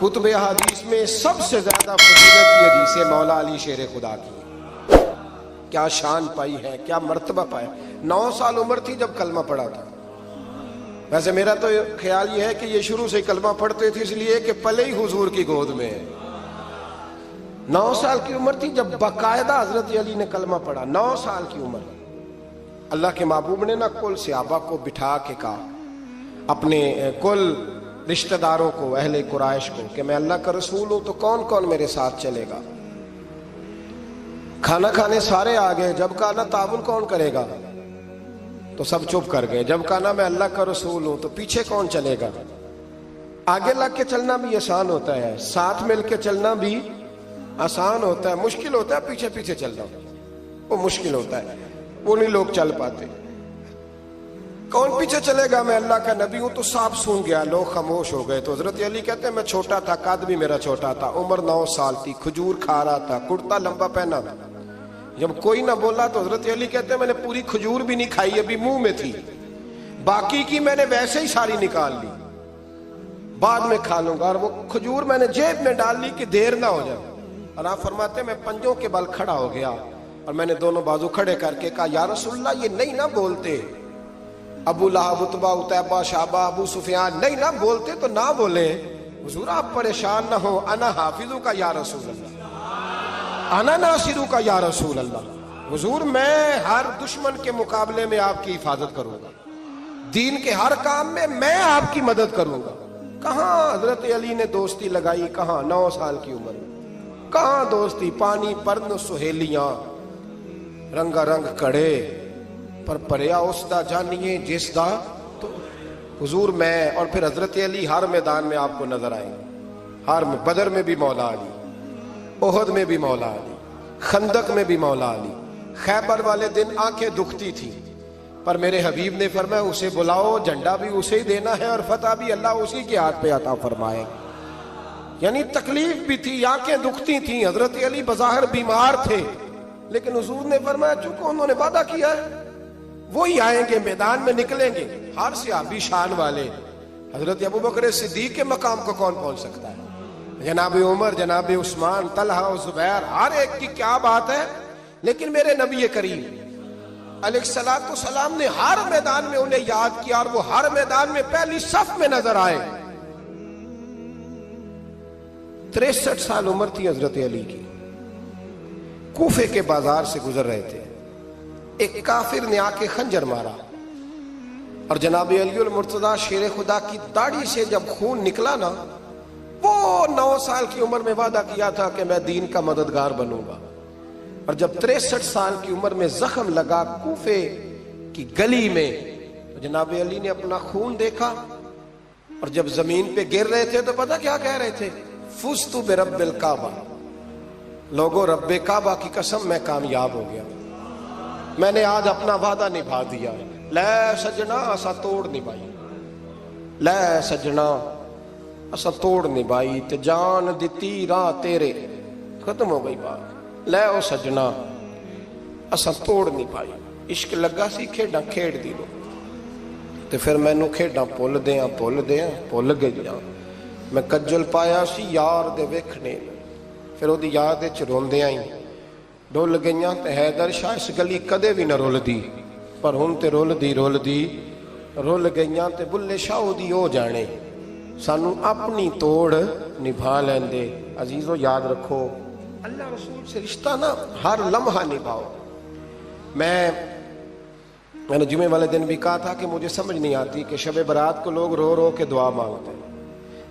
کتب حدیث میں سب سے زیادہ فضیلت کی حدیث ہے مولا علی شیر خدا کی. کیا شان پائی ہے، کیا مرتبہ پایا. 9 سال عمر تھی جب کلمہ پڑھا تھا. ویسے میرا تو خیال یہ ہے کہ یہ شروع سے کلمہ پڑھتے تھے اس لیے کہ پلے ہی حضور کی گود میں ہے. 9 سال کی عمر تھی جب باقاعدہ حضرت علی نے کلمہ پڑھا. 9 سال کی عمر. اللہ کے محبوب نے نہ کل صحابہ کو بٹھا کے کہا، اپنے کل رشتہ داروں کو، اہل قریش کو، کہ میں اللہ کا رسول ہوں تو کون کون میرے ساتھ چلے گا. کھانا کھانے سارے آ گئے. جب کہا نا تعاون کون کرے گا تو سب چپ کر گئے. جب کہا نا میں اللہ کا رسول ہوں تو پیچھے کون چلے گا. آگے لگ کے چلنا بھی آسان ہوتا ہے، ساتھ مل کے چلنا بھی آسان ہوتا ہے. مشکل ہوتا ہے پیچھے پیچھے چلنا، وہ مشکل ہوتا ہے، وہ نہیں لوگ چل پاتے. کون پیچھے چلے گا، میں اللہ کا نبی ہوں. تو سانپ سونگ گیا، لوگ خاموش ہو گئے. تو حضرت علی کہتے ہیں میں چھوٹا تھا، قد بھی میرا چھوٹا تھا، عمر 9 سال تھی، کھجور کھا رہا تھا، کرتا لمبا پہنا. جب کوئی نہ بولا تو حضرت علی کہتے ہیں میں نے پوری کھجور بھی نہیں کھائی، ابھی منہ میں تھی، باقی کی میں نے ویسے ہی ساری نکال لی، بعد میں کھا لوں گا. اور وہ کھجور میں نے جیب میں ڈال لی کہ دیر نہ ہو جائے. اور آپ فرماتے ہیں میں پنجوں کے بل کھڑا ہو گیا اور میں نے دونوں بازو کھڑے کر کے کہا یا رسول اللہ یہ نہیں نہ بولتے. ابو لہب، عتبہ، عتیبہ، شعبہ، ابو سفیان نہیں نہ بولتے تو نہ بولے. حضور آپ پریشان نہ ہو، انا حافظو کا یا رسول اللہ، انا ناصرو کا یا رسول اللہ. حضور میں ہر دشمن کے مقابلے میں آپ کی حفاظت کروں گا، دین کے ہر کام میں آپ کی مدد کروں گا. کہاں حضرت علی نے دوستی لگائی، کہاں 9 سال کی عمر میں کہاں دوستی. پانی پرن سہیلیاں رنگا رنگ کڑے پر پریا اس دا جانیے جس دا. تو حضور میں اور پھر حضرت علی ہر میدان میں آپ کو نظر آئیں گے. ہر میں، بدر میں بھی مولا علی، احد میں بھی مولا علی، خندق میں بھی مولا علی. خیبر والے دن آنکھیں دکھتی تھی پر میرے حبیب نے فرمایا اسے بلاؤ، جھنڈا بھی اسے ہی دینا ہے اور فتح بھی اللہ اسی کے ہاتھ پہ عطا فرمائے. یعنی تکلیف بھی تھی، آنکھیں دکھتی تھیں. حضرت علی بظاہر بیمار تھے لیکن حضور نے فرمایا چونکہ انہوں نے وعدہ کیا ہے وہی آئیں گے، میدان میں نکلیں گے. ہر صحابی شان والے. حضرت ابوبکر صدیق کے مقام کو کون پہنچ سکتا ہے؟ جناب عمر، جناب عثمان، طلحہ و زبیر، ہر ایک کی کیا بات ہے. لیکن میرے نبی کریم علیہ الصلوۃ والسلام نے ہر میدان میں انہیں یاد کیا اور وہ ہر میدان میں پہلی صف میں نظر آئے. 63 سال عمر تھی حضرت علی کی. کوفے کے بازار سے گزر رہے تھے، ایک کافر نے آ کے خنجر مارا اور جناب علی المرتضیٰ شیر خدا کی داڑھی سے جب خون نکلا نا، وہ 9 سال کی عمر میں وعدہ کیا تھا کہ میں دین کا مددگار بنوں گا. اور جب 63 سال کی عمر میں زخم لگا کوفے کی گلی میں تو جناب علی نے اپنا خون دیکھا اور جب زمین پہ گر رہے تھے تو پتہ کیا کہہ رہے تھے؟ فزت برب الکعبہ. لوگوں رب کعبہ کی قسم میں کامیاب ہو گیا، میں نے آج اپنا وعدہ نبھا دیا. لے سجنا اسا توڑ نبھائی، لے سجنا اسا توڑ نبھائی تے جان دتی راہ تیرے. ختم ہو گئی بات. لے او سجنا اسا توڑ نبھائی. عشق لگا سی کھیڈاں کھیڑ دی لو تے پھر مینوں کھیڈاں بھول گئیاں. میں کجل پایا سی یار دے ویکھنے، پھر وہ دی یاد وچ روندیاں ہی ڈول گئیاں. تے حیدر شاہ اس گلی کدے بھی نہ رول دی پر ہن تے رول گئیاں. تے بلے شاہ دی او جانے سانو اپنی توڑ نبھا لیندے. عزیزو یاد رکھو اللہ رسول سے رشتہ نا ہر لمحہ نبھاؤ. میں نے جمعے والے دن بھی کہا تھا کہ مجھے سمجھ نہیں آتی کہ شب برات کو لوگ رو رو کے دعا مانگتے ہیں.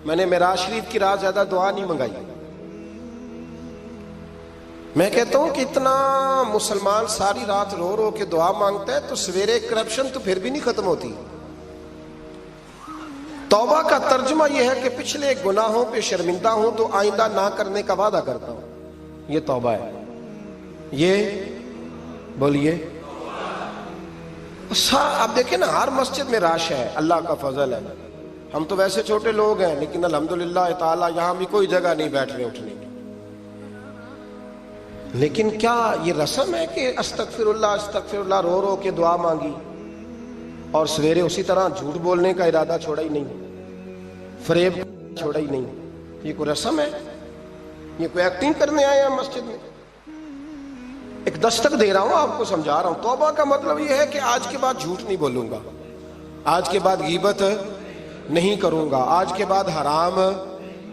میں نے معراج شریف کی رات زیادہ دعا نہیں منگائی. میں کہتا ہوں کہ اتنا مسلمان ساری رات رو رو کے دعا مانگتا ہے تو سویرے کرپشن تو پھر بھی نہیں ختم ہوتی. توبہ کا ترجمہ یہ ہے کہ پچھلے گناہوں پہ شرمندہ ہوں تو آئندہ نہ کرنے کا وعدہ کرتا ہوں. یہ توبہ ہے. یہ بولیے. آپ دیکھیں نا ہر مسجد میں رش ہے، اللہ کا فضل ہے. ہم تو ویسے چھوٹے لوگ ہیں لیکن الحمدللہ تعالیٰ یہاں بھی کوئی جگہ نہیں بیٹھنے اٹھنے کی. لیکن کیا یہ رسم ہے کہ استغفر اللہ رو رو کے دعا مانگی اور سویرے اسی طرح جھوٹ بولنے کا ارادہ چھوڑا ہی نہیں، فریب چھوڑا ہی نہیں؟ یہ کوئی رسم ہے؟ یہ کوئی ایکٹنگ کرنے آئے ہیں مسجد میں؟ ایک دستک دے رہا ہوں، آپ کو سمجھا رہا ہوں. توبہ کا مطلب یہ ہے کہ آج کے بعد جھوٹ نہیں بولوں گا، آج کے بعد غیبت نہیں کروں گا، آج کے بعد حرام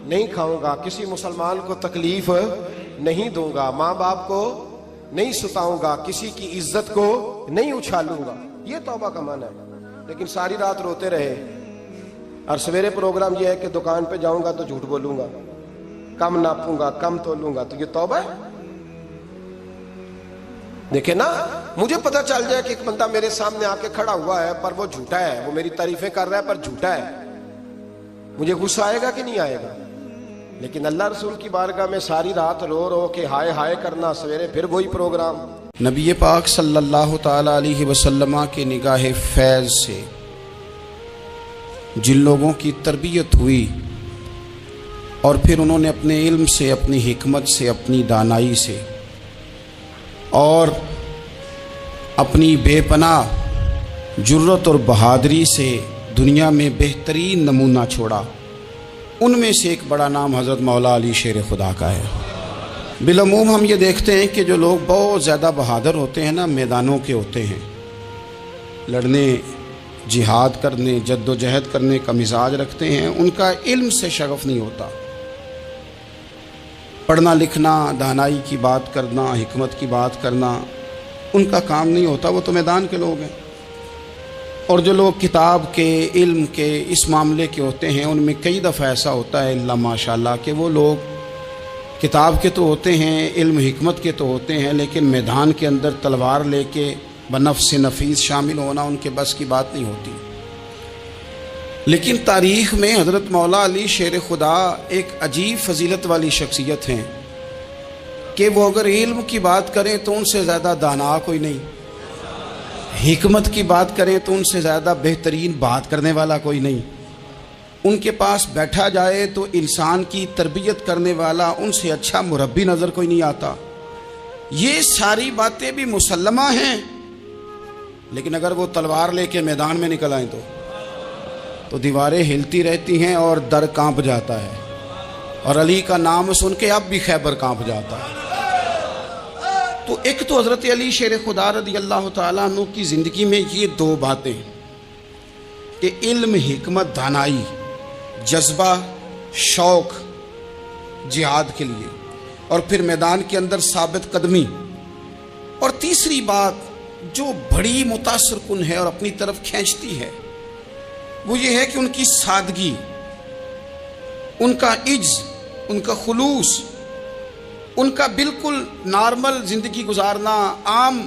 نہیں کھاؤں گا، کسی مسلمان کو تکلیف نہیں دوں گا، ماں باپ کو نہیں ستاؤں گا، کسی کی عزت کو نہیں اچھالوں گا. یہ توبہ کا معنی ہے. لیکن ساری رات روتے رہے اور سویرے پروگرام یہ ہے کہ دکان پہ جاؤں گا تو جھوٹ بولوں گا، کم ناپوں گا، کم تولوں گا، تو یہ توبہ ہے؟ دیکھیں نا، مجھے پتہ چل جائے کہ ایک بندہ میرے سامنے آ کے کھڑا ہوا ہے پر وہ جھوٹا ہے، وہ میری تعریفیں کر رہا ہے پر جھوٹا ہے، مجھے غصہ آئے گا کہ نہیں آئے گا؟ لیکن اللہ رسول کی بارگاہ میں ساری رات رو رو کے ہائے ہائے کرنا، سویرے پھر وہی پروگرام. نبی پاک صلی اللہ تعالی علیہ وسلم کے نگاہ فیض سے جن لوگوں کی تربیت ہوئی اور پھر انہوں نے اپنے علم سے، اپنی حکمت سے، اپنی دانائی سے اور اپنی بے پناہ جرت اور بہادری سے دنیا میں بہترین نمونہ چھوڑا، ان میں سے ایک بڑا نام حضرت مولا علی شیر خدا کا ہے. بالعموم ہم یہ دیکھتے ہیں کہ جو لوگ بہت زیادہ بہادر ہوتے ہیں نا، میدانوں کے ہوتے ہیں، لڑنے، جہاد کرنے، جد و جہد کرنے کا مزاج رکھتے ہیں، ان کا علم سے شغف نہیں ہوتا. پڑھنا لکھنا، دانائی کی بات کرنا، حکمت کی بات کرنا ان کا کام نہیں ہوتا، وہ تو میدان کے لوگ ہیں. اور جو لوگ کتاب کے، علم کے، اس معاملے کے ہوتے ہیں، ان میں کئی دفعہ ایسا ہوتا ہے اللہ ماشاءاللہ کہ وہ لوگ کتاب کے تو ہوتے ہیں، علم حکمت کے تو ہوتے ہیں، لیکن میدان کے اندر تلوار لے کے بنفس نفیس شامل ہونا ان کے بس کی بات نہیں ہوتی. لیکن تاریخ میں حضرت مولا علی شیر خدا ایک عجیب فضیلت والی شخصیت ہیں کہ وہ اگر علم کی بات کریں تو ان سے زیادہ دانا کوئی نہیں، حکمت کی بات کریں تو ان سے زیادہ بہترین بات کرنے والا کوئی نہیں، ان کے پاس بیٹھا جائے تو انسان کی تربیت کرنے والا ان سے اچھا مربی نظر کوئی نہیں آتا. یہ ساری باتیں بھی مسلمہ ہیں، لیکن اگر وہ تلوار لے کے میدان میں نکل آئیں تو دیواریں ہلتی رہتی ہیں اور در کانپ جاتا ہے، اور علی کا نام سن کے اب بھی خیبر کانپ جاتا ہے. تو ایک تو حضرت علی شیر خدا رضی اللہ تعالیٰ عنہ کی زندگی میں یہ دو باتیں کہ علم، حکمت، دانائی، جذبہ، شوق جہاد کے لیے، اور پھر میدان کے اندر ثابت قدمی. اور تیسری بات جو بڑی متاثر کن ہے اور اپنی طرف کھینچتی ہے وہ یہ ہے کہ ان کی سادگی، ان کا عجز، ان کا خلوص، ان کا بالکل نارمل زندگی گزارنا، عام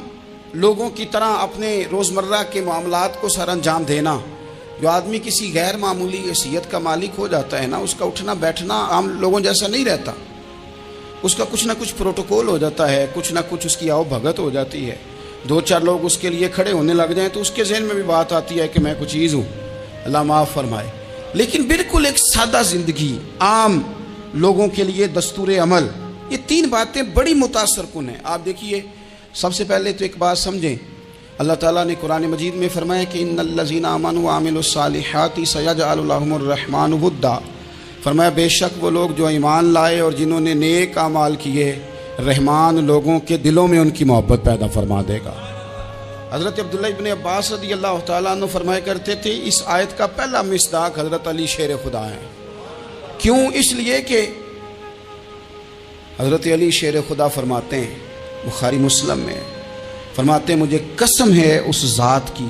لوگوں کی طرح اپنے روزمرہ کے معاملات کو سر انجام دینا. جو آدمی کسی غیر معمولی حیثیت کا مالک ہو جاتا ہے نا، اس کا اٹھنا بیٹھنا عام لوگوں جیسا نہیں رہتا، اس کا کچھ نہ کچھ پروٹوکول ہو جاتا ہے، کچھ نہ کچھ اس کی آؤ بھگت ہو جاتی ہے. دو چار لوگ اس کے لیے کھڑے ہونے لگ جائیں تو اس کے ذہن میں بھی بات آتی ہے کہ میں کچھ چیز ہوں، اللہ معاف فرمائے. لیکن بالکل ایک سادہ زندگی، عام لوگوں کے لیے دستور عمل، یہ تین باتیں بڑی متاثر کن ہیں. آپ دیکھیے، سب سے پہلے تو ایک بات سمجھیں، اللہ تعالیٰ نے قرآن مجید میں فرمایا کہ ان الذین آمنوا وعملوا الصالحات سیجعل لهم الرحمن ودا. فرمایا بے شک وہ لوگ جو ایمان لائے اور جنہوں نے نیک اعمال کیے، رحمان لوگوں کے دلوں میں ان کی محبت پیدا فرما دے گا. حضرت عبداللہ ابن عباس رضی اللہ تعالیٰ عنہ فرمایا کرتے تھے اس آیت کا پہلا مصداق حضرت علی شیر خدا ہے. کیوں؟ اس لیے کہ حضرت علی شیر خدا فرماتے ہیں، بخاری مسلم میں فرماتے ہیں، مجھے قسم ہے اس ذات کی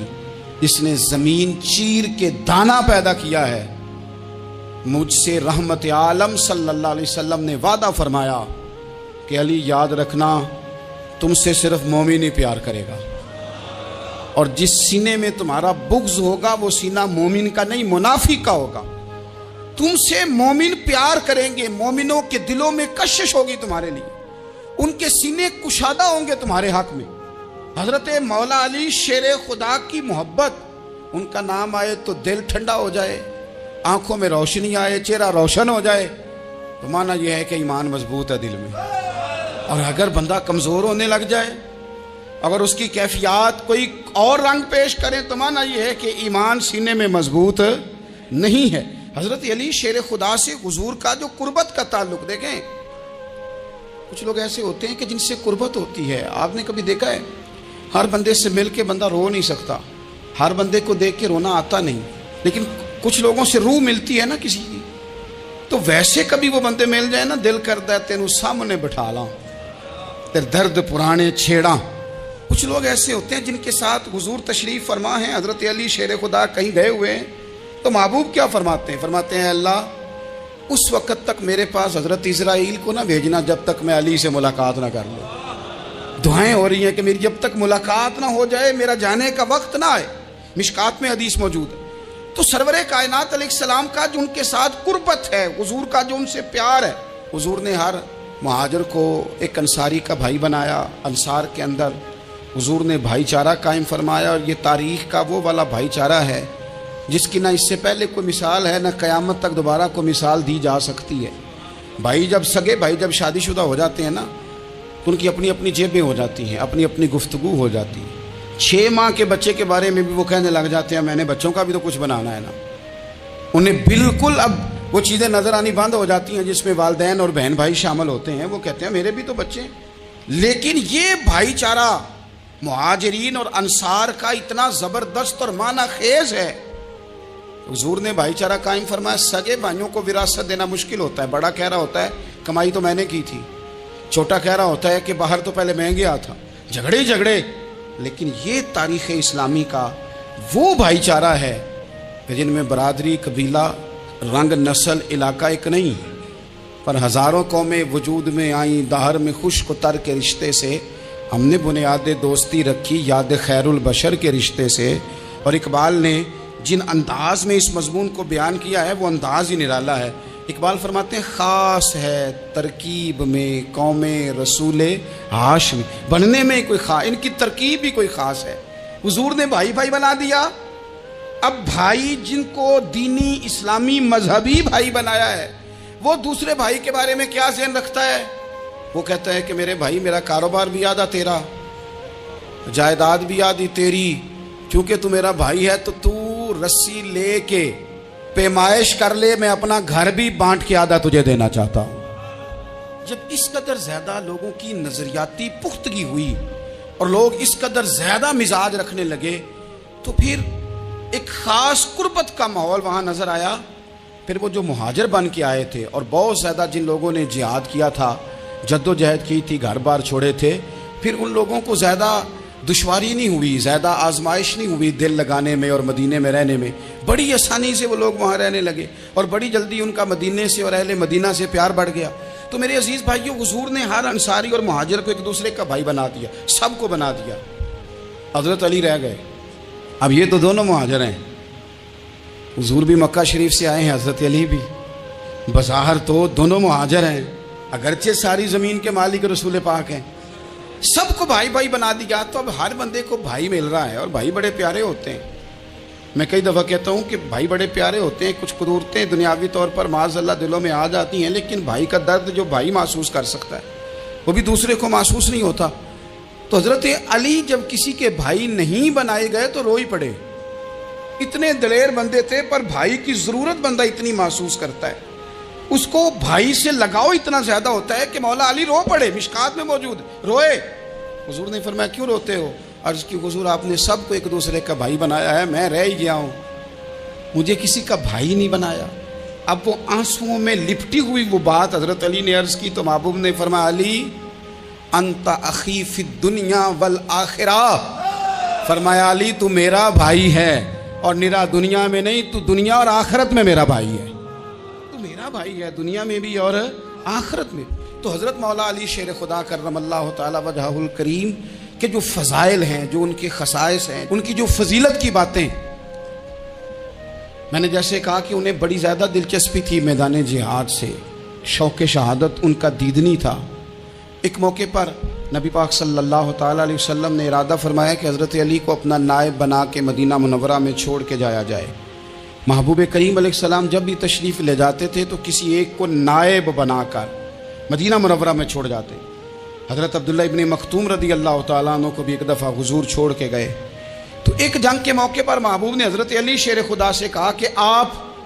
جس نے زمین چیر کے دانہ پیدا کیا ہے، مجھ سے رحمت عالم صلی اللہ علیہ وسلم نے وعدہ فرمایا کہ علی یاد رکھنا تم سے صرف مومن ہی پیار کرے گا، اور جس سینے میں تمہارا بغض ہوگا وہ سینہ مومن کا نہیں منافق کا ہوگا. تم سے مومن پیار کریں گے، مومنوں کے دلوں میں کشش ہوگی تمہارے لیے، ان کے سینے کشادہ ہوں گے تمہارے حق میں. حضرت مولا علی شیر خدا کی محبت، ان کا نام آئے تو دل ٹھنڈا ہو جائے، آنکھوں میں روشنی آئے، چہرہ روشن ہو جائے، تو معنی یہ ہے کہ ایمان مضبوط ہے دل میں. اور اگر بندہ کمزور ہونے لگ جائے، اگر اس کی کیفیات کوئی اور رنگ پیش کرے، تو معنی یہ ہے کہ ایمان سینے میں مضبوط نہیں ہے. حضرت علی شیر خدا سے حضور کا جو قربت کا تعلق دیکھیں، کچھ لوگ ایسے ہوتے ہیں کہ جن سے قربت ہوتی ہے. آپ نے کبھی دیکھا ہے ہر بندے سے مل کے بندہ رو نہیں سکتا، ہر بندے کو دیکھ کے رونا آتا نہیں، لیکن کچھ لوگوں سے روح ملتی ہے نا کسی کی، تو ویسے کبھی وہ بندے مل جائے نا دل کرتا ہے تینوں سامنے بٹھا لاں تیرے درد پرانے چھیڑاں. کچھ لوگ ایسے ہوتے ہیں جن کے ساتھ حضور تشریف فرما ہیں، حضرت علی شیر خدا کہیں گئے ہوئے ہیں تو محبوب کیا فرماتے ہیں؟ فرماتے ہیں اللہ اس وقت تک میرے پاس حضرت اسرائیل کو نہ بھیجنا جب تک میں علی سے ملاقات نہ کر لوں. دعائیں ہو رہی ہیں کہ میری جب تک ملاقات نہ ہو جائے میرا جانے کا وقت نہ آئے. مشکات میں حدیث موجود ہے. تو سرور کائنات علیہ السلام کا جو ان کے ساتھ قربت ہے، حضور کا جو ان سے پیار ہے، حضور نے ہر مہاجر کو ایک انصاری کا بھائی بنایا. انصار کے اندر حضور نے بھائی چارہ قائم فرمایا، اور یہ تاریخ کا وہ والا بھائی چارہ ہے جس کی نہ اس سے پہلے کوئی مثال ہے، نہ قیامت تک دوبارہ کوئی مثال دی جا سکتی ہے. بھائی جب سگے بھائی جب شادی شدہ ہو جاتے ہیں نا تو ان کی اپنی اپنی جیبیں ہو جاتی ہیں، اپنی اپنی گفتگو ہو جاتی ہے. 6 ماہ کے بچے کے بارے میں بھی وہ کہنے لگ جاتے ہیں میں نے بچوں کا بھی تو کچھ بنانا ہے نا. انہیں بالکل اب وہ چیزیں نظر آنی بند ہو جاتی ہیں جس میں والدین اور بہن بھائی شامل ہوتے ہیں. وہ کہتے ہیں میرے بھی تو بچے ہیں. لیکن یہ بھائی چارہ مہاجرین اور انصار کا اتنا زبردست اور معنی خیز ہے. حضور نے بھائی چارہ قائم فرمایا. سگے بھائیوں کو وراثت دینا مشکل ہوتا ہے. بڑا کہہ رہا ہوتا ہے کمائی تو میں نے کی تھی، چھوٹا کہہ رہا ہوتا ہے کہ باہر تو پہلے میں گیا تھا. جھگڑے. لیکن یہ تاریخ اسلامی کا وہ بھائی چارہ ہے کہ جن میں برادری، قبیلہ، رنگ، نسل، علاقہ ایک نہیں، پر ہزاروں قومیں وجود میں آئیں. دہر میں خشک و تر کے رشتے سے ہم نے بنیاد دوستی رکھی، یاد خیر البشر کے رشتے سے. اور اقبال نے جن انداز میں اس مضمون کو بیان کیا ہے وہ انداز ہی نرالا ہے. اقبال فرماتے ہیں خاص ہے ترکیب میں قوم رسول ہاشمی. بننے میں کوئی خاص، ان کی ترکیب بھی کوئی خاص ہے. حضور نے بھائی بھائی بنا دیا. اب بھائی جن کو دینی اسلامی مذہبی بھائی بنایا ہے وہ دوسرے بھائی کے بارے میں کیا ذہن رکھتا ہے؟ وہ کہتا ہے کہ میرے بھائی میرا کاروبار بھی آدھا تیرا، جائیداد بھی آدھی تیری، کیونکہ تو میرا بھائی ہے تو تو رسی لے کے پیمائش کر لے، میں اپنا گھر بھی بانٹ کے آدھا تجھے دینا چاہتا ہوں. جب اس قدر زیادہ لوگوں کی نظریاتی پختگی ہوئی اور لوگ اس قدر زیادہ مزاج رکھنے لگے تو پھر ایک خاص قربت کا ماحول وہاں نظر آیا. پھر وہ جو مہاجر بن کے آئے تھے اور بہت زیادہ جن لوگوں نے جہاد کیا تھا، جد و جہد کی تھی، گھر بار چھوڑے تھے، پھر ان لوگوں کو زیادہ دشواری نہیں ہوئی، زیادہ آزمائش نہیں ہوئی دل لگانے میں اور مدینے میں رہنے میں. بڑی آسانی سے وہ لوگ وہاں رہنے لگے اور بڑی جلدی ان کا مدینے سے اور اہل مدینہ سے پیار بڑھ گیا. تو میرے عزیز بھائیو، حضور نے ہر انصاری اور مہاجر کو ایک دوسرے کا بھائی بنا دیا، سب کو بنا دیا. حضرت علی رہ گئے. اب یہ تو دونوں مہاجر ہیں. حضور بھی مکہ شریف سے آئے ہیں، حضرت علی بھی. بظاہر تو دونوں مہاجر ہیں، اگرچہ ساری زمین کے مالک رسول پاک ہیں. سب کو بھائی بھائی بنا دیا. تو اب ہر بندے کو بھائی مل رہا ہے اور بھائی بڑے پیارے ہوتے ہیں. میں کئی دفعہ کہتا ہوں کہ بھائی بڑے پیارے ہوتے ہیں. کچھ قدورتیں دنیاوی طور پر معاذ اللہ دلوں میں آ جاتی ہیں، لیکن بھائی کا درد جو بھائی محسوس کر سکتا ہے وہ بھی دوسرے کو محسوس نہیں ہوتا. تو حضرت علی جب کسی کے بھائی نہیں بنائے گئے تو رو ہی پڑے. اتنے دلیر بندے تھے، پر بھائی کی ضرورت بندہ اتنی محسوس کرتا ہے، اس کو بھائی سے لگاؤ اتنا زیادہ ہوتا ہے کہ مولا علی رو پڑے. مشکات میں موجود روئے. حضور نے فرمایا کیوں روتے ہو؟ عرض کی حضور آپ نے سب کو ایک دوسرے کا بھائی بنایا ہے، میں رہ ہی گیا ہوں، مجھے کسی کا بھائی نہیں بنایا. اب وہ آنسوؤں میں لپٹی ہوئی وہ بات حضرت علی نے عرض کی تو محبوب نے فرمایا علی انت اخی فی الدنیا والآخرہ. فرمایا علی تو میرا بھائی ہے اور نرا دنیا میں نہیں، تو دنیا اور آخرت میں میرا بھائی ہے. تو میرا بھائی ہے دنیا میں بھی اور آخرت میں. تو حضرت مولا علی شیر خدا کرم اللہ تعالی وجہہ الکریم کے جو فضائل ہیں، جو ان کے خصائص ہیں، ان کی جو فضیلت کی باتیں، میں نے جیسے کہا کہ انہیں بڑی زیادہ دلچسپی تھی میدان جہاد سے، شوق شہادت ان کا دیدنی تھا. ایک موقع پر نبی پاک صلی اللہ تعالی علیہ وسلم نے ارادہ فرمایا کہ حضرت علی کو اپنا نائب بنا کے مدینہ منورہ میں چھوڑ کے جایا جائے. محبوب کریم علیہ السلام جب بھی تشریف لے جاتے تھے تو کسی ایک کو نائب بنا کر مدینہ منورہ میں چھوڑ جاتے. حضرت عبداللہ ابن مختوم رضی اللہ تعالیٰ عنہ کو بھی ایک دفعہ حضور چھوڑ کے گئے. تو ایک جنگ کے موقع پر محبوب نے حضرت علی شیر خدا سے کہا کہ آپ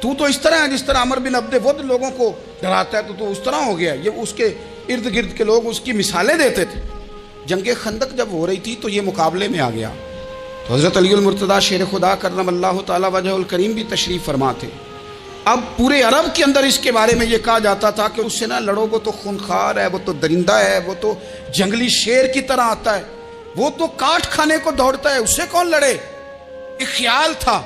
تو اس طرح ہے جس طرح عمر بن عبد ود لوگوں کو ڈراتا ہے، تو اس طرح ہو گیا۔ یہ اس کے ارد گرد کے لوگ اس کی مثالیں دیتے تھے۔ جنگ خندق جب ہو رہی تھی تو یہ مقابلے میں آ گیا، تو حضرت علی المرتضیٰ شیر خدا کرم اللہ تعالیٰ وجہ الکریم بھی تشریف فرما تھے۔ اب پورے عرب کے اندر اس کے بارے میں یہ کہا جاتا تھا کہ اس سے نہ لڑو، وہ تو خونخوار ہے، وہ تو درندہ ہے، وہ تو جنگلی شیر کی طرح آتا ہے، وہ تو کاٹ کھانے کو دوڑتا ہے، اس سے کون لڑے؟ ایک خیال تھا۔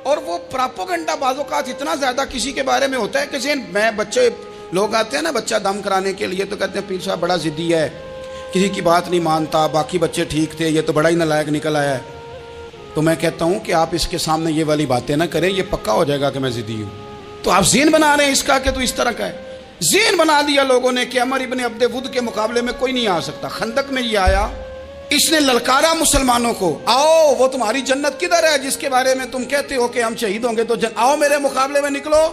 اور وہ پراپوگنڈا بعض اوقات اتنا زیادہ کسی کے بارے میں ہوتا ہے کہ ذہن میں بچے لوگ آتے ہیں نا بچہ دم کرانے کے لیے، تو کہتے ہیں پیر صاحب بڑا ضدی ہے، کسی کی بات نہیں مانتا، باقی بچے ٹھیک تھے، یہ تو بڑا ہی نالائق نکل آیا ہے۔ تو میں کہتا ہوں کہ آپ اس کے سامنے یہ والی باتیں نہ کریں، یہ پکا ہو جائے گا کہ میں ضدی ہوں۔ تو آپ ذہن بنا رہے ہیں اس کا کہ تو اس طرح کا ہے۔ ذہن بنا دیا لوگوں نے کہ عمر ابن عبد ود کے مقابلے میں کوئی نہیں آ سکتا۔ خندق میں یہ آیا، اس نے للکارا مسلمانوں کو، آؤ وہ تمہاری جنت کدھر ہے جس کے بارے میں تم کہتے ہو کہ ہم شہید ہوں گے، تو آؤ میرے مقابلے میں نکلو۔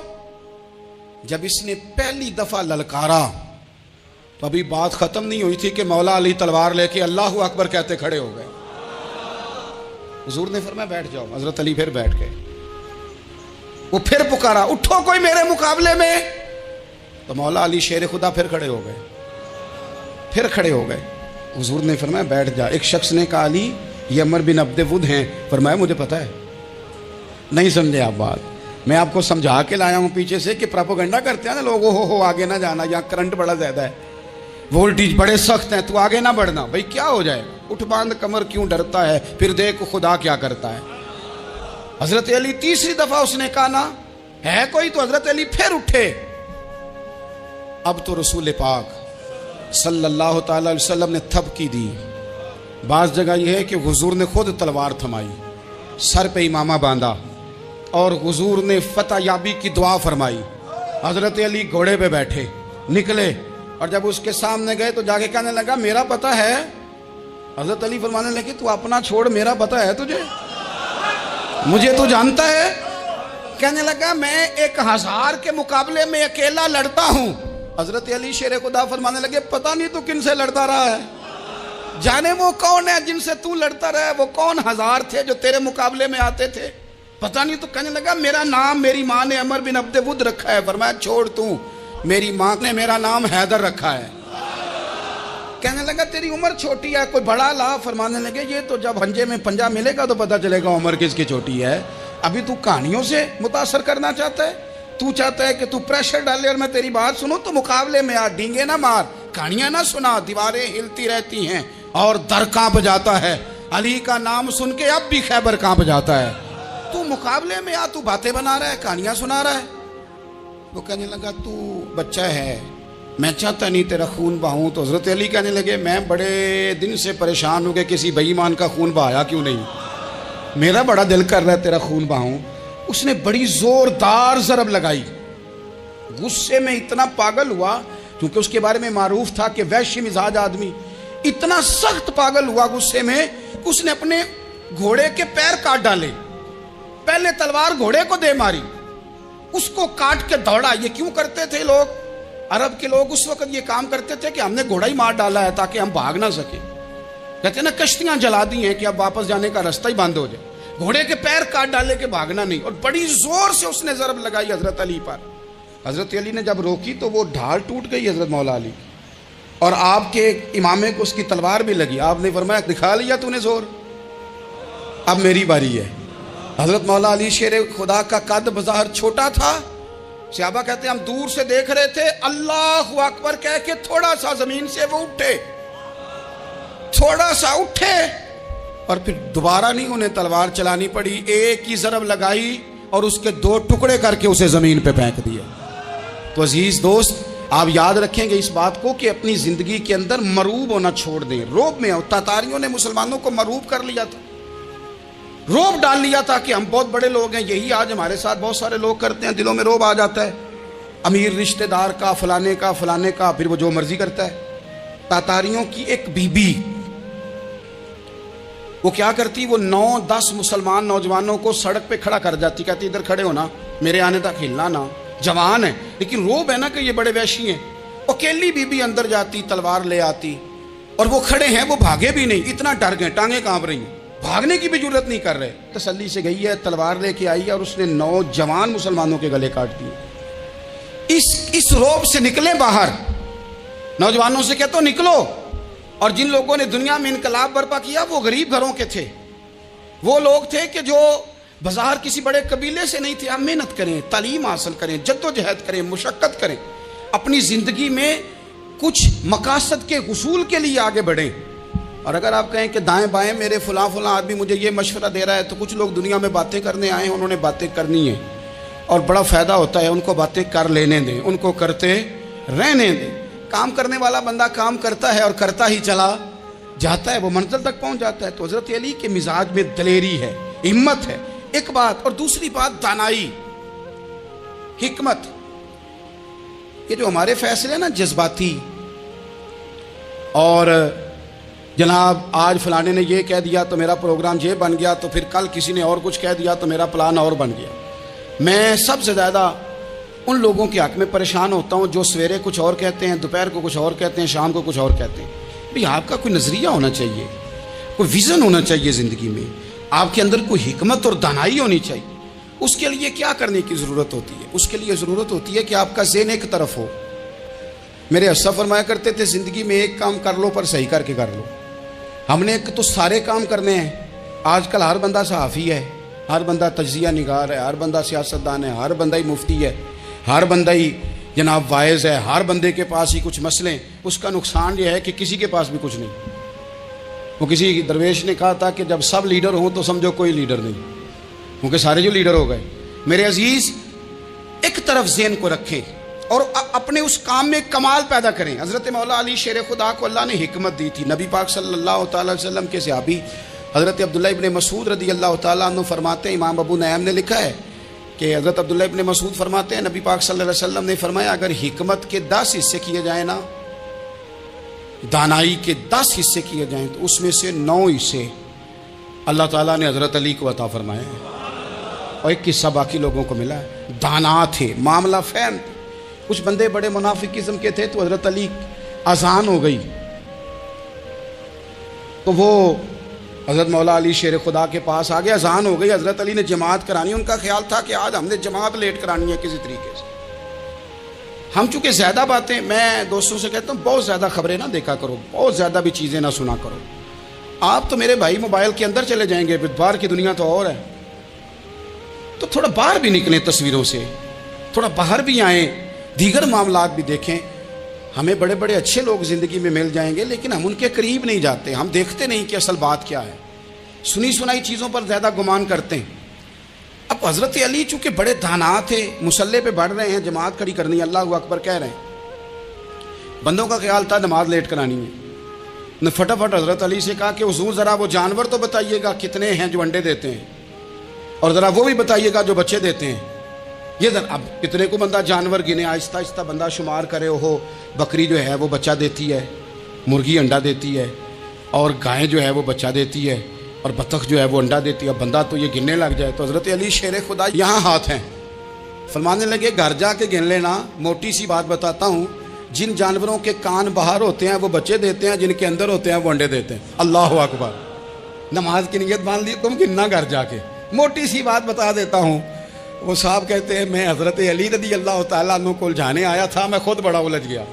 جب اس نے پہلی دفعہ للکارا تو ابھی بات ختم نہیں ہوئی تھی کہ مولا علی تلوار لے کے اللہ اکبر کہتے کھڑے ہو گئے۔ حضور نے فرمایا بیٹھ جاؤ، حضرت علی پھر بیٹھ گئے۔ وہ پھر پکارا اٹھو کوئی میرے مقابلے میں، تو مولا علی شیر خدا پھر کھڑے ہو گئے، پھر کھڑے ہو گئے۔ حضور نے فرمایا بیٹھ جا۔ ایک شخص نے کہا علی یہ عمر بن عبد ود ہیں، فرمایا مجھے پتا ہے۔ نہیں سمجھے آپ بات، میں آپ کو سمجھا کے لایا ہوں پیچھے سے کہ پراپوگنڈا کرتے ہیں نا لوگ، ہو آگے نہ جانا، یہاں کرنٹ بڑا زیادہ ہے، وولٹیج بڑے سخت ہیں، تو آگے نہ بڑھنا۔ بھئی کیا ہو جائے، اٹھ باندھ کمر کیوں ڈرتا ہے، پھر دیکھ خدا کیا کرتا ہے۔ حضرت علی تیسری دفعہ اس نے کہا نا ہے کوئی، تو حضرت علی پھر اٹھے۔ اب تو رسول پاک صلی اللہ تعالی علیہ وسلم نے تھپکی دی۔ بعض جگہ یہ ہے کہ حضور نے خود تلوار تھمائی، سر پہ امامہ باندھا، اور حضور نے فتح یابی کی دعا فرمائی۔ حضرت علی گھوڑے پہ بیٹھے نکلے، اور جب اس کے سامنے گئے تو جا کے کہنے لگا میرا پتہ ہے۔ حضرت علی فرمانے لگے تو اپنا چھوڑ، میرا پتہ ہے تجھے، مجھے تو جانتا ہے۔ کہنے لگا میں 1000 کے مقابلے میں اکیلا لڑتا ہوں۔ حضرت علی شیر خدا فرمانے لگے پتہ نہیں تو کن سے لڑتا رہا ہے، جانے وہ کون ہے جن سے تو لڑتا رہا ہے، وہ کون 1000 تھے جو تیرے مقابلے میں آتے تھے، پتہ نہیں۔ تو کہنے لگا میرا نام میری ماں نے عمر بن عبد ود رکھا ہے۔ فرمایا چھوڑ تو، میری ماں نے میرا نام حیدر رکھا ہے۔ کہنے لگا تیری عمر چھوٹی ہے، کوئی بڑا لا۔ فرمانے لگے یہ تو جب ہنجے میں پنجہ ملے گا تو پتہ چلے گا عمر کس کی چھوٹی ہے، ابھی تو کہانیوں سے متاثر کرنا چاہتا ہے، تو چاہتا ہے کہ تو پریشر ڈالے اور میں تیری بات سنوں، تو مقابلے میں آ، ڈینگے نہ مار، کہانیاں نہ سنا، دیواریں ہلتی رہتی ہیں اور در کانپ جاتا ہے۔ علی کا نام سن کے اب بھی خیبر کانپ جاتا ہے، تو مقابلے میں آ، تو باتیں بنا رہا ہے، کہانیاں سنا رہا ہے۔ وہ کہنے لگا تو بچہ ہے، میں چاہتا نہیں تیرا خون بہاؤں۔ تو حضرت علی کہنے لگے میں بڑے دن سے پریشان ہوں کہ کسی بے ایمان کا خون بہایا کیوں نہیں، میرا بڑا دل کر رہا ہے تیرا خون بہاؤں۔ اس نے بڑی زوردار ضرب لگائی، غصے میں اتنا پاگل ہوا، کیونکہ اس کے بارے میں معروف تھا کہ وحشی مزاج آدمی، اتنا سخت پاگل ہوا غصے میں، اس نے اپنے گھوڑے کے پیر کاٹ ڈالے، پہلے تلوار گھوڑے کو دے ماری، اس کو کاٹ کے دوڑا۔ یہ کیوں کرتے تھے لوگ، عرب کے لوگ اس وقت یہ کام کرتے تھے کہ ہم نے گھوڑا ہی مار ڈالا ہے تاکہ ہم بھاگ نہ سکیں، کہتے ہیں نا کشتیاں جلا دی ہیں کہ اب واپس جانے کا راستہ ہی بند ہو جائے، گھوڑے کے پیر کاٹ ڈالے کہ بھاگنا نہیں۔ اور بڑی زور سے اس نے ضرب لگائی حضرت علی پر۔ حضرت علی نے جب روکی تو وہ ڈھال ٹوٹ گئی حضرت مولا علی، اور آپ کے امامے کو اس کی تلوار بھی لگی۔ آپ نے فرمایا دکھا لیا تو نے زور، اب میری باری ہے۔ حضرت مولا علی شیر خدا کا قد بظاہر چھوٹا تھا، صحابہ کہتے ہیں ہم دور سے دیکھ رہے تھے، اللہ اکبر کہہ کے تھوڑا سا زمین سے وہ اٹھے، تھوڑا سا اٹھے، اور پھر دوبارہ نہیں انہیں تلوار چلانی پڑی، ایک ہی ضرب لگائی اور اس کے 2 ٹکڑے کر کے اسے زمین پہ پھینک دیا۔ تو عزیز دوست آپ یاد رکھیں گے اس بات کو کہ اپنی زندگی کے اندر مروب ہونا چھوڑ دیں، روب میں ہو۔ تاتاریوں نے مسلمانوں کو مروب کر لیا تھا، روب ڈال لیا تھا کہ ہم بہت بڑے لوگ ہیں۔ یہی آج ہمارے ساتھ بہت سارے لوگ کرتے ہیں، دلوں میں روب آ جاتا ہے، امیر رشتہ دار کا، فلانے کا، پھر وہ جو مرضی کرتا ہے۔ تاتاریوں کی ایک بی بی وہ کیا کرتی، وہ 9-10 مسلمان نوجوانوں کو سڑک پہ کھڑا کر جاتی، کہتی ادھر کھڑے ہونا، میرے آنے تک ہلنا نہ، جوان ہے لیکن روب ہے نا کہ یہ بڑے وحشی ہیں۔ اکیلی بی بی اندر جاتی، تلوار لے آتی، اور وہ کھڑے ہیں، وہ بھاگے بھی نہیں، اتنا ڈر گئے، ٹانگیں کانپ رہی ہیں، بھاگنے کی بھی جرت نہیں کر رہے. تسلی سے گئی ہے, تلوار لے کے آئی ہے اور اس نے 9 جوان مسلمانوں کے گلے کاٹ دیے. اس روب سے نکلیں باہر. نوجوانوں سے کہتا ہوں نکلو. اور جن لوگوں نے دنیا میں انقلاب برپا کیا وہ غریب گھروں کے تھے. وہ لوگ تھے کہ جو بازار کسی بڑے قبیلے سے نہیں تھے. آپ محنت کریں, تعلیم حاصل کریں, جد و جہد کریں, مشقت کریں, اپنی زندگی میں کچھ مقاصد کے حصول کے لیے آگے بڑھیں. اور اگر آپ کہیں کہ دائیں بائیں میرے فلاں آدمی مجھے یہ مشورہ دے رہا ہے, تو کچھ لوگ دنیا میں باتیں کرنے آئے ہیں, انہوں نے باتیں کرنی ہیں اور بڑا فائدہ ہوتا ہے. ان کو باتیں کر لینے دیں, ان کو کرتے رہنے دیں. کام کرنے والا بندہ کام کرتا ہے اور کرتا ہی چلا جاتا ہے, وہ منزل تک پہنچ جاتا ہے. تو حضرت علی کے مزاج میں دلیری ہے, ہمت ہے, ایک بات. اور دوسری بات دانائی, حکمت. یہ جو ہمارے فیصلے ہیں نا جذباتی, اور جناب آج فلانے نے یہ کہہ دیا تو میرا پروگرام یہ بن گیا, تو پھر کل کسی نے اور کچھ کہہ دیا تو میرا پلان اور بن گیا. میں سب سے زیادہ ان لوگوں کے حق میں پریشان ہوتا ہوں جو سویرے کچھ اور کہتے ہیں, دوپہر کو کچھ اور کہتے ہیں, شام کو کچھ اور کہتے ہیں. بھئی آپ کا کوئی نظریہ ہونا چاہیے, کوئی ویژن ہونا چاہیے زندگی میں, آپ کے اندر کوئی حکمت اور دانائی ہونی چاہیے. اس کے لیے کیا کرنے کی ضرورت ہوتی ہے؟ اس کے لیے ضرورت ہوتی ہے کہ آپ کا ذہن ایک طرف ہو. میرے اسلاف فرمایا کرتے تھے زندگی میں ایک کام کر لو پر صحیح کر کے کر لو. ہم نے تو سارے کام کرنے ہیں. آج کل ہر بندہ صحافی ہے, ہر بندہ تجزیہ نگار ہے, ہر بندہ سیاستدان ہے, ہر بندہ ہی مفتی ہے, ہر بندہ ہی جناب واعظ ہے, ہر بندے کے پاس ہی کچھ مسئلے. اس کا نقصان یہ ہے کہ کسی کے پاس بھی کچھ نہیں. وہ کسی درویش نے کہا تھا کہ جب سب لیڈر ہوں تو سمجھو کوئی لیڈر نہیں, کیونکہ سارے جو لیڈر ہو گئے. میرے عزیز ایک طرف ذہن کو رکھیں اور اپنے اس کام میں کمال پیدا کریں. حضرت مولا علی شیر خدا کو اللہ نے حکمت دی تھی. نبی پاک صلی اللہ تعالی علیہ وسلم کے صحابی حضرت عبداللہ ابن مسعود رضی اللہ تعالیٰ عنہ فرماتے ہیں, امام ابو نعیم نے لکھا ہے کہ حضرت عبداللہ ابن مسعود فرماتے ہیں نبی پاک صلی اللہ علیہ وسلم نے فرمایا اگر حکمت کے 10 حصے کیے جائیں نا, دانائی کے 10 حصے کیے جائیں, تو اس میں سے 9 حصے اللہ تعالیٰ نے حضرت علی کو عطا فرمایا ہے, اور ایک حصہ باقی لوگوں کو ملا ہے. دانا تھے, معاملہ فہم. کچھ بندے بڑے منافق قسم کے تھے, تو حضرت علی اذان ہو گئی تو وہ حضرت مولا علی شیر خدا کے پاس آ گئے. اذان ہو گئی, حضرت علی نے جماعت کرانی. ان کا خیال تھا کہ آج ہم نے جماعت لیٹ کرانی ہے کسی طریقے سے. ہم چونکہ زیادہ باتیں, میں دوستوں سے کہتا ہوں بہت زیادہ خبریں نہ دیکھا کرو, بہت زیادہ بھی چیزیں نہ سنا کرو. آپ تو میرے بھائی موبائل کے اندر چلے جائیں گے, باہر کی دنیا تو اور ہے. تو تھوڑا باہر بھی نکلیں تصویروں سے, تھوڑا باہر بھی آئیں, دیگر معاملات بھی دیکھیں. ہمیں بڑے بڑے اچھے لوگ زندگی میں مل جائیں گے, لیکن ہم ان کے قریب نہیں جاتے. ہم دیکھتے نہیں کہ اصل بات کیا ہے, سنی سنائی چیزوں پر زیادہ گمان کرتے ہیں. اب حضرت علی چونکہ بڑے دانا تھے, مسلح پہ بڑھ رہے ہیں, جماعت کھڑی کرنی, اللہ اکبر کہہ رہے ہیں. بندوں کا خیال تھا نماز لیٹ کرانی ہے. نے فٹافٹ حضرت علی سے کہا کہ حضور ذرا وہ جانور تو بتائیے گا کتنے ہیں جو انڈے دیتے ہیں, اور ذرا وہ بھی بتائیے گا جو بچے دیتے ہیں. یہ ذرا اب کتنے کو بندہ جانور گنے, آہستہ آہستہ بندہ شمار کرے. ہو بکری جو ہے وہ بچہ دیتی ہے, مرغی انڈا دیتی ہے, اور گائے جو ہے وہ بچہ دیتی ہے, اور بطخ جو ہے وہ انڈا دیتی ہے. بندہ تو یہ گننے لگ جائے. تو حضرت علی شیر خدا یہاں ہاتھ ہیں, فرمانے لگے گھر جا کے گن لینا. موٹی سی بات بتاتا ہوں, جن جانوروں کے کان باہر ہوتے ہیں وہ بچے دیتے ہیں, جن کے اندر ہوتے ہیں وہ انڈے دیتے ہیں. اللہ اکبر. نماز کی نیت مان لی تم, گننا گھر جا کے. موٹی سی بات بتا دیتا ہوں. وہ صاحب کہتے ہیں میں حضرت علی رضی اللہ تعالیٰ عنہ کو الجھانے آیا تھا, میں خود بڑا الجھ گیا.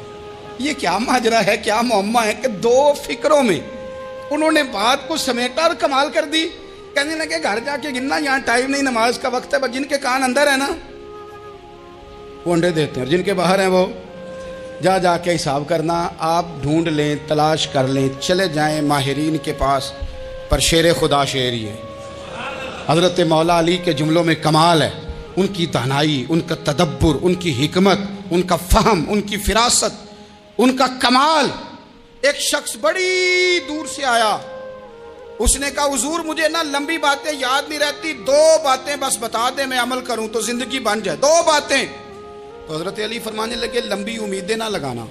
یہ کیا ماجرا ہے, کیا معمہ ہے کہ 2 فکروں میں انہوں نے بات کو سمیٹا اور کمال کر دی. کہنے لگے گھر جا کے گننا, یہاں ٹائم نہیں, نماز کا وقت ہے. بس جن کے کان اندر ہے نا وہ انڈے دیتے ہیں, اور جن کے باہر ہیں وہ جا جا کے حساب کرنا. آپ ڈھونڈ لیں, تلاش کر لیں, چلے جائیں ماہرین کے پاس, پر شیر خدا شعر ہی ہے. حضرت مولا علی کے جملوں میں کمال ہے, ان کی دانائی, ان کا تدبر, ان کی حکمت, ان کا فہم, ان کی فراست, ان کا کمال. ایک شخص بڑی دور سے آیا, اس نے کہا حضور مجھے نا لمبی باتیں یاد نہیں رہتی, 2 باتیں بس بتا دیں میں عمل کروں تو زندگی بن جائے, 2 باتیں. تو حضرت علی فرمانے لگے لمبی امیدیں نہ لگانا,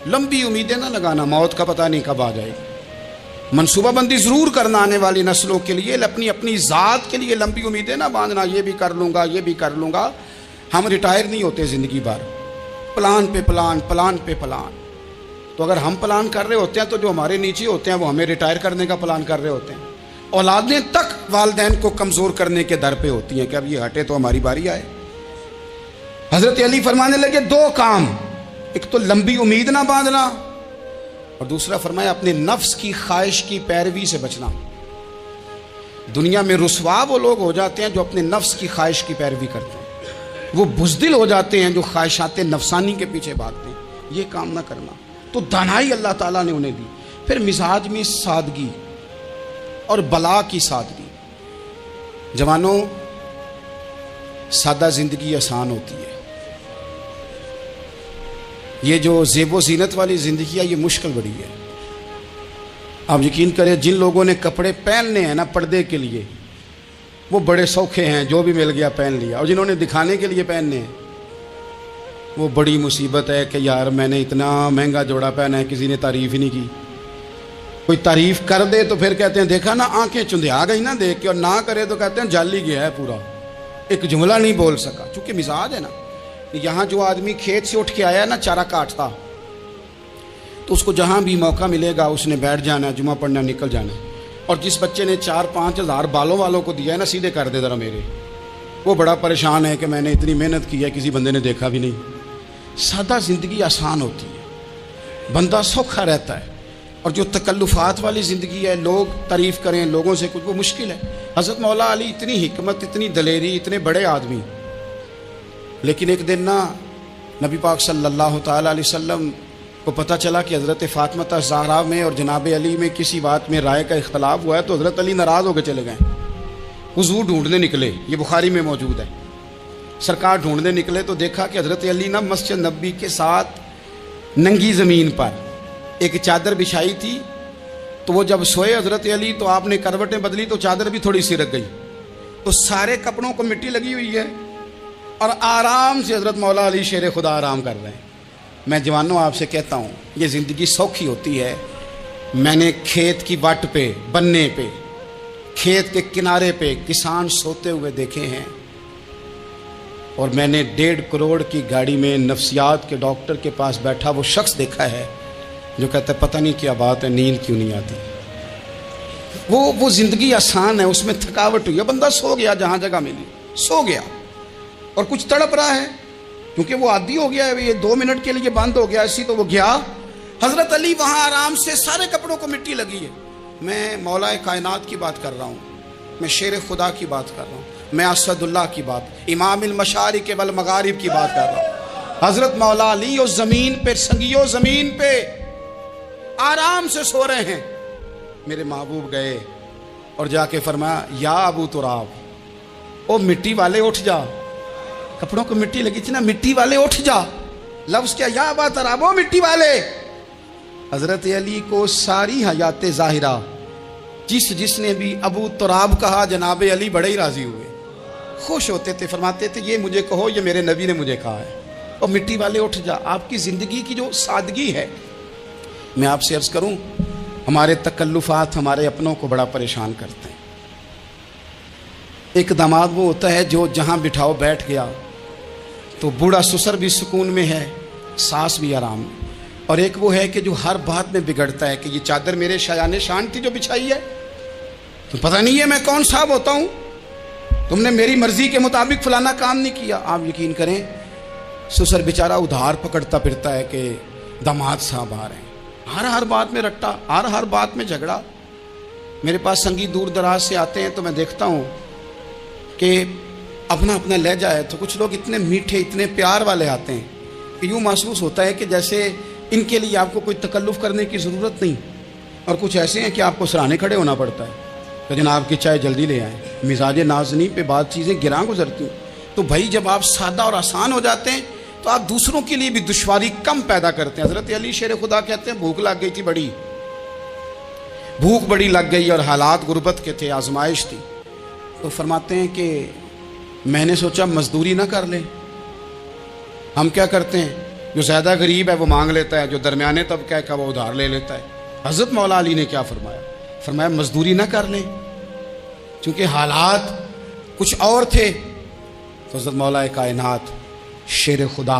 لمبی امیدیں نہ لگانا, موت کا پتہ نہیں کب آ جائے. منصوبہ بندی ضرور کرنا آنے والی نسلوں کے لیے, اپنی ذات کے لیے لمبی امیدیں نہ باندھنا, یہ بھی کر لوں گا, یہ بھی کر لوں گا. ہم ریٹائر نہیں ہوتے زندگی بھر, پلان پہ پلان, پلان پہ پلان. تو اگر ہم پلان کر رہے ہوتے ہیں تو جو ہمارے نیچے ہوتے ہیں وہ ہمیں ریٹائر کرنے کا پلان کر رہے ہوتے ہیں. اولادیں تک والدین کو کمزور کرنے کے در پہ ہوتی ہیں کہ اب یہ ہٹے تو ہماری باری آئے. حضرت علی فرمانے لگے دو کام, ایک تو لمبی امید نہ باندھنا اور دوسرا فرمایا اپنے نفس کی خواہش کی پیروی سے بچنا. دنیا میں رسوا وہ لوگ ہو جاتے ہیں جو اپنے نفس کی خواہش کی پیروی کرتے ہیں, وہ بزدل ہو جاتے ہیں جو خواہشات نفسانی کے پیچھے بھاگتے ہیں. یہ کام نہ کرنا. تو دانائی اللہ تعالیٰ نے انہیں دی. پھر مزاج میں سادگی اور بلا کی سادگی. جوانوں, سادہ زندگی آسان ہوتی ہے. یہ جو زیب و زینت والی زندگی ہے یہ مشکل بڑی ہے. آپ یقین کریں جن لوگوں نے کپڑے پہننے ہیں نا پردے کے لیے وہ بڑے سوکھے ہیں, جو بھی مل گیا پہن لیا, اور جنہوں نے دکھانے کے لیے پہننے ہیں وہ بڑی مصیبت ہے کہ یار میں نے اتنا مہنگا جوڑا پہنا ہے کسی نے تعریف ہی نہیں کی. کوئی تعریف کر دے تو پھر کہتے ہیں دیکھا نا آنکھیں چندھیا گئی نا دیکھ کے, اور نہ کرے تو کہتے ہیں جال ہی گیا ہے پورا, ایک جملہ نہیں بول سکا. چونکہ مزاج ہے نا. یہاں جو آدمی کھیت سے اٹھ کے آیا ہے نا چارہ کاٹتا, تو اس کو جہاں بھی موقع ملے گا اس نے بیٹھ جانا ہے, جمعہ پڑھنا, نکل جانا ہے. اور جس بچے نے 4-5 ہزار بالوں والوں کو دیا ہے نا سیدھے کر دے ذرا میرے, وہ بڑا پریشان ہے کہ میں نے اتنی محنت کی ہے کسی بندے نے دیکھا بھی نہیں. سادہ زندگی آسان ہوتی ہے, بندہ سوکھا رہتا ہے. اور جو تکلفات والی زندگی ہے, لوگ تعریف کریں لوگوں سے کچھ, وہ مشکل ہے. حضرت مولا علی اتنی حکمت, اتنی دلیری, اتنے بڑے آدمی, لیکن ایک دن نا نبی پاک صلی اللہ تعالیٰ علیہ وسلم کو پتہ چلا کہ حضرت فاطمہ زہرا میں اور جناب علی میں کسی بات میں رائے کا اختلاف ہوا ہے. تو حضرت علی ناراض ہو کے چلے گئے. حضور ڈھونڈنے نکلے, یہ بخاری میں موجود ہے. سرکار ڈھونڈنے نکلے تو دیکھا کہ حضرت علی نا مسجد نبی کے ساتھ ننگی زمین پر ایک چادر بچھائی تھی. تو وہ جب سوئے حضرت علی تو آپ نے کروٹیں بدلی تو چادر بھی تھوڑی سی رک گئی. تو سارے کپڑوں کو مٹی لگی ہوئی ہے اور آرام سے حضرت مولا علی شیر خدا آرام کر رہے ہیں. میں جوانوں آپ سے کہتا ہوں یہ زندگی سوکھی ہوتی ہے. میں نے کھیت کی وٹ پہ, بننے پہ, کھیت کے کنارے پہ کسان سوتے ہوئے دیکھے ہیں, اور میں نے 1.5 کروڑ کی گاڑی میں نفسیات کے ڈاکٹر کے پاس بیٹھا وہ شخص دیکھا ہے جو کہتا ہے پتہ نہیں کیا بات ہے, نیند کیوں نہیں آتی. وہ زندگی آسان ہے, اس میں تھکاوٹ ہوئی ہے, بندہ سو گیا جہاں جگہ ملی, سو گیا اور کچھ تڑپ رہا ہے کیونکہ وہ عادی ہو گیا ہے, یہ 2 منٹ کے لیے بند ہو گیا اسی, تو وہ گیا. حضرت علی وہاں آرام سے, سارے کپڑوں کو مٹی لگی ہے. میں مولا کائنات کی بات کر رہا ہوں, میں شیر خدا کی بات کر رہا ہوں, میں اسد اللہ کی بات, امام المشارق والمغارب کی بات کر رہا ہوں. حضرت مولا علی اس زمین پہ, سنگیو زمین پہ آرام سے سو رہے ہیں. میرے محبوب گئے اور جا کے فرمایا یا ابو تراب, او مٹی والے اٹھ جا, کپڑوں کو مٹی لگی تھی نا, مٹی والے اٹھ جا. لفظ کیا, یا ابا تراب, او مٹی والے. حضرت علی کو ساری حیات ظاہرہ جس نے بھی ابو تراب کہا جناب علی بڑے ہی راضی ہوئے, خوش ہوتے تھے, فرماتے تھے یہ مجھے کہو, یہ میرے نبی نے مجھے کہا ہے. اور مٹی والے اٹھ جا. آپ کی زندگی کی جو سادگی ہے, میں آپ سے عرض کروں ہمارے تکلفات ہمارے اپنوں کو بڑا پریشان کرتے ہیں. ایک داماد وہ ہوتا ہے جو جہاں بٹھاؤ بیٹھ گیا, تو بوڑھا سسر بھی سکون میں ہے, ساس بھی آرام میں. اور ایک وہ ہے کہ جو ہر بات میں بگڑتا ہے کہ یہ چادر میرے شایان شان تھی جو بچھائی ہے, تو پتہ نہیں ہے میں کون صاحب ہوتا ہوں, تم نے میری مرضی کے مطابق فلانا کام نہیں کیا. آپ یقین کریں سسر بیچارہ ادھار پکڑتا پھرتا ہے کہ داماد صاحب آ رہے ہیں, ہر بات میں رٹا, ہر بات میں جھگڑا. میرے پاس سنگی دور دراز سے آتے ہیں تو میں دیکھتا ہوں کہ اپنا اپنا لہجہ ہے, تو کچھ لوگ اتنے میٹھے, اتنے پیار والے آتے ہیں کہ یوں محسوس ہوتا ہے کہ جیسے ان کے لیے آپ کو کوئی تکلف کرنے کی ضرورت نہیں. اور کچھ ایسے ہیں کہ آپ کو سرانے کھڑے ہونا پڑتا ہے کہ جناب کی چائے جلدی لے آئیں. مزاج نازنی پہ بعض چیزیں گراں گزرتی ہیں. تو بھائی جب آپ سادہ اور آسان ہو جاتے ہیں تو آپ دوسروں کے لیے بھی دشواری کم پیدا کرتے ہیں. حضرت علی شیر خدا کہتے ہیں بھوک لگ گئی تھی, بڑی بھوک بڑی لگ گئی اور حالات غربت کے تھے, آزمائش تھی. تو فرماتے ہیں کہ میں نے سوچا مزدوری نہ کر لیں. ہم کیا کرتے ہیں, جو زیادہ غریب ہے وہ مانگ لیتا ہے, جو درمیانے طبقہ کا وہ ادھار لے لیتا ہے. حضرت مولا علی نے کیا فرمایا, فرمایا مزدوری نہ کر لیں, چونکہ حالات کچھ اور تھے. تو حضرت مولا کائنات شیر خدا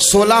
16